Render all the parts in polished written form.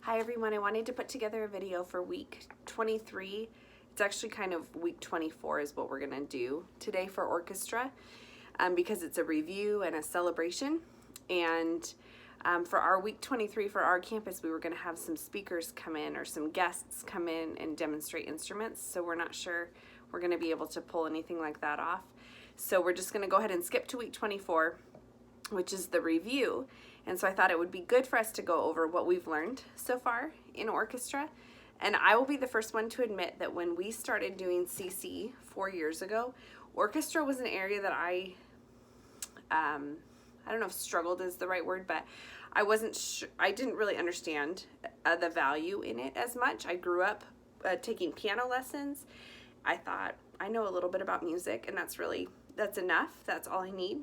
Hi everyone, I wanted to put together a video for week 23. It's actually kind of week 24 is what we're gonna do today for orchestra because it's a review and a celebration. And for our week 23 for our campus, we were gonna have some speakers come in or some guests come in and demonstrate instruments. So we're not sure we're gonna be able to pull anything like that off. So we're just gonna go ahead and skip to week 24, which is the review. And so I thought it would be good for us to go over what we've learned so far in orchestra. And I will be the first one to admit that when we started doing CC 4 years ago, orchestra was an area that I don't know if struggled is the right word, but I didn't really understand the value in it as much. I grew up taking piano lessons. I thought I know a little bit about music and that's enough. That's all I need.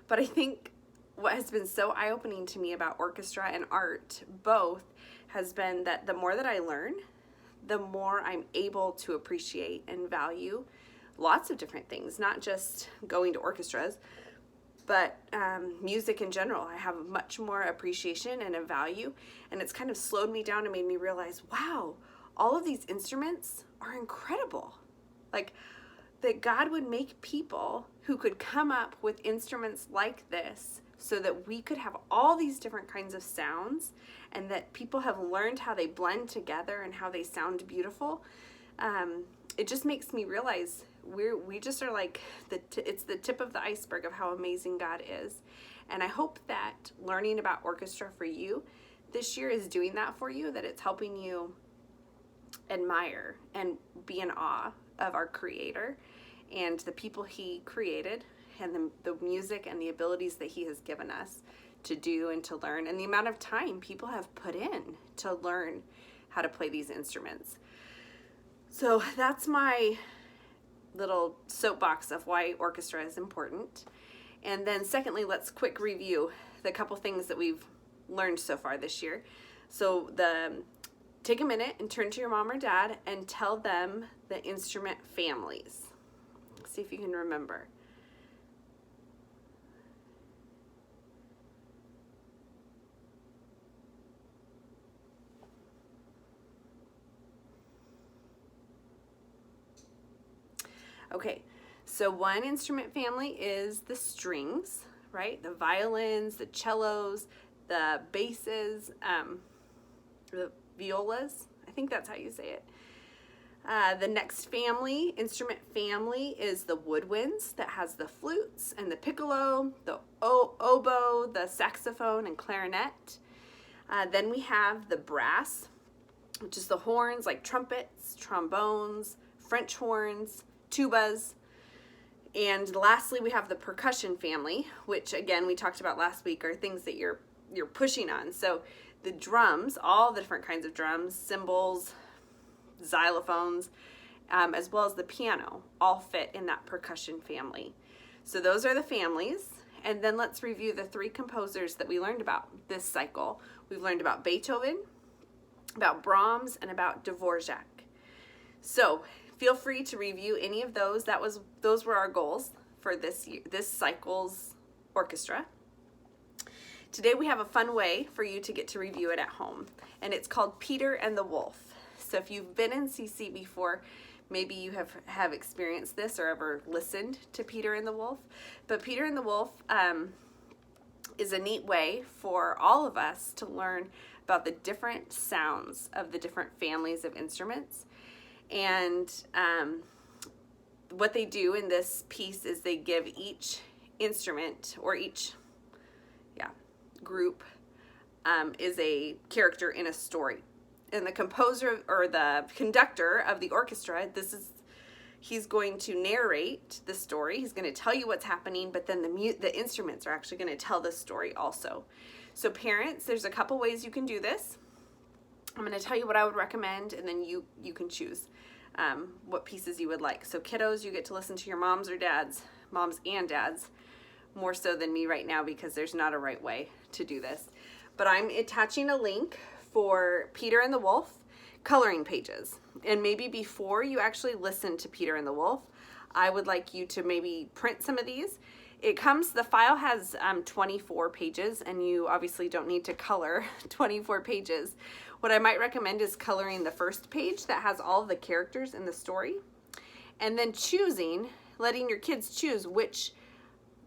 But I think what has been so eye-opening to me about orchestra and art both has been that the more that I learn, the more I'm able to appreciate and value lots of different things, not just going to orchestras, but music in general. I have much more appreciation and a value, and it's kind of slowed me down and made me realize, wow, all of these instruments are incredible. Like, that God would make people who could come up with instruments like this so that we could have all these different kinds of sounds, and that people have learned how they blend together and how they sound beautiful. It just makes me realize we just are like, it's the tip of the iceberg of how amazing God is. And I hope that learning about orchestra for you this year is doing that for you, that it's helping you admire and be in awe of our Creator and the people He created, and the music and the abilities that He has given us to do and to learn, and the amount of time people have put in to learn how to play these instruments. So that's my little soapbox of why orchestra is important. And then secondly, let's quick review the couple things that we've learned so far this year. So take a minute and turn to your mom or dad and tell them the instrument families. See if you can remember. Okay, so one instrument family is the strings, right? The violins, the cellos, the basses, the violas. I think that's how you say it. The next instrument family is the woodwinds, that has the flutes and the piccolo, the oboe, the saxophone, and clarinet. Then we have the brass, which is the horns like trumpets, trombones, French horns, tubas. And lastly, we have the percussion family, which again we talked about last week, are things that you're pushing on. So the drums, all the different kinds of drums, cymbals, xylophones, as well as the piano, all fit in that percussion family. So those are the families. And then let's review the three composers that we learned about this cycle. We've learned about Beethoven, about Brahms, and about Dvorak. So feel free to review any of those. Those were our goals for this cycle's orchestra. Today we have a fun way for you to get to review it at home, and it's called Peter and the Wolf. So if you've been in CC before, maybe you have experienced this or ever listened to Peter and the Wolf. But Peter and the Wolf is a neat way for all of us to learn about the different sounds of the different families of instruments. And what they do in this piece is they give each instrument, or each group is a character in a story. And the composer or the conductor of the orchestra, he's going to narrate the story. He's going to tell you what's happening, but then the instruments are actually going to tell the story also. So parents, there's a couple ways you can do this. I'm going to tell you what I would recommend, and then you can choose what pieces you would like. So kiddos, you get to listen to your moms and dads, more so than me right now, because there's not a right way to do this. But I'm attaching a link for Peter and the Wolf coloring pages. And maybe before you actually listen to Peter and the Wolf, I would like you to maybe print some of these The file has 24 pages, and you obviously don't need to color 24 pages. What I might recommend is coloring the first page that has all of the characters in the story, and then letting your kids choose which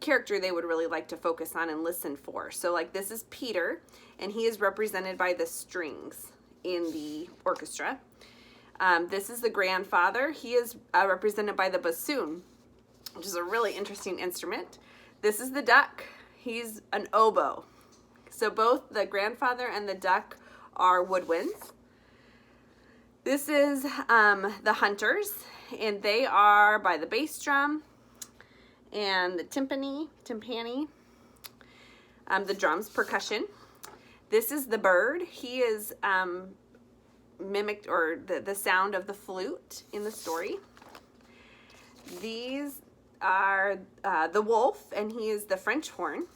character they would really like to focus on and listen for. So like this is Peter, and he is represented by the strings in the orchestra. This is the grandfather. He is represented by the bassoon, which is a really interesting instrument. This is the duck. He's an oboe. So both the grandfather and the duck are woodwinds. This is the hunters, and they are by the bass drum and the timpani, the drums, percussion. This is the bird. He is mimicked, or the sound of the flute in the story. These are the wolf, and he is the French horn.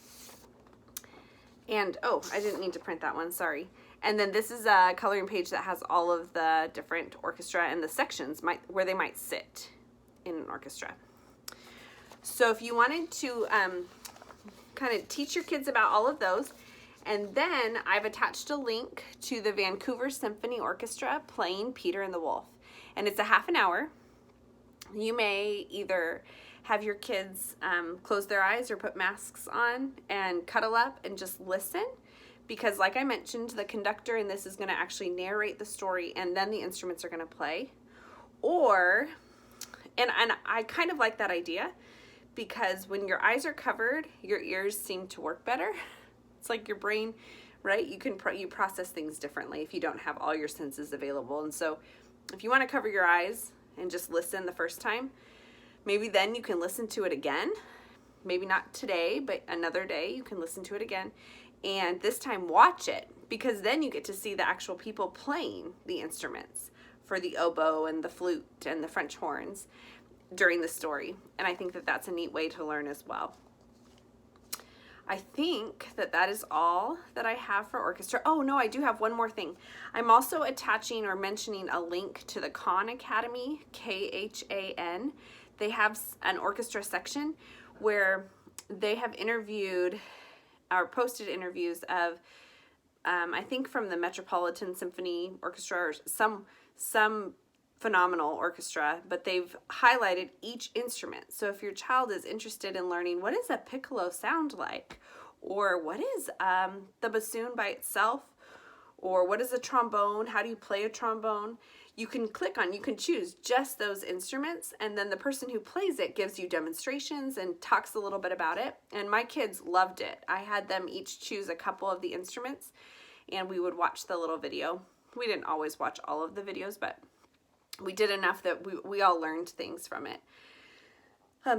And oh, I didn't mean to print that one, sorry. And then this is a coloring page that has all of the different orchestra and the sections where they might sit in an orchestra. So if you wanted to kind of teach your kids about all of those, and then I've attached a link to the Vancouver Symphony Orchestra playing Peter and the Wolf. And it's a half an hour. You may either have your kids close their eyes or put masks on and cuddle up and just listen, because like I mentioned, the conductor in this is going to actually narrate the story, and then the instruments are going to play. Or, and I kind of like that idea, because when your eyes are covered, your ears seem to work better. It's like your brain, right? You process things differently if you don't have all your senses available. And so if you want to cover your eyes and just listen the first time, maybe then you can listen to it again. Maybe not today, but another day you can listen to it again. And this time watch it, because then you get to see the actual people playing the instruments for the oboe and the flute and the French horns during the story. And I think that that's a neat way to learn as well. I think that that is all that I have for orchestra. Oh no, I do have one more thing. I'm also attaching or mentioning a link to the Khan Academy, Khan. They have an orchestra section where they have interviewed or posted interviews of, I think from the Metropolitan Symphony Orchestra or some phenomenal orchestra, but they've highlighted each instrument. So if your child is interested in learning what does a piccolo sound like, or what is the bassoon by itself, or what is a trombone, how do you play a trombone, you can choose just those instruments, and then the person who plays it gives you demonstrations and talks a little bit about it. And my kids loved it. I had them each choose a couple of the instruments, and we would watch the little video. We didn't always watch all of the videos, but we did enough that we all learned things from it.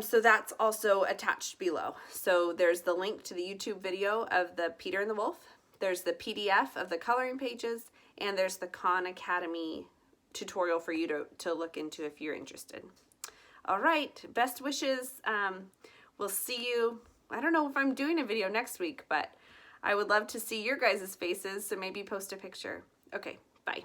So that's also attached below. So there's the link to the YouTube video of the Peter and the Wolf. There's the PDF of the coloring pages, and there's the Khan Academy tutorial for you to look into if you're interested. All right, best wishes. We'll see you. I don't know if I'm doing a video next week, but I would love to see your guys' faces, so maybe post a picture. Okay, bye.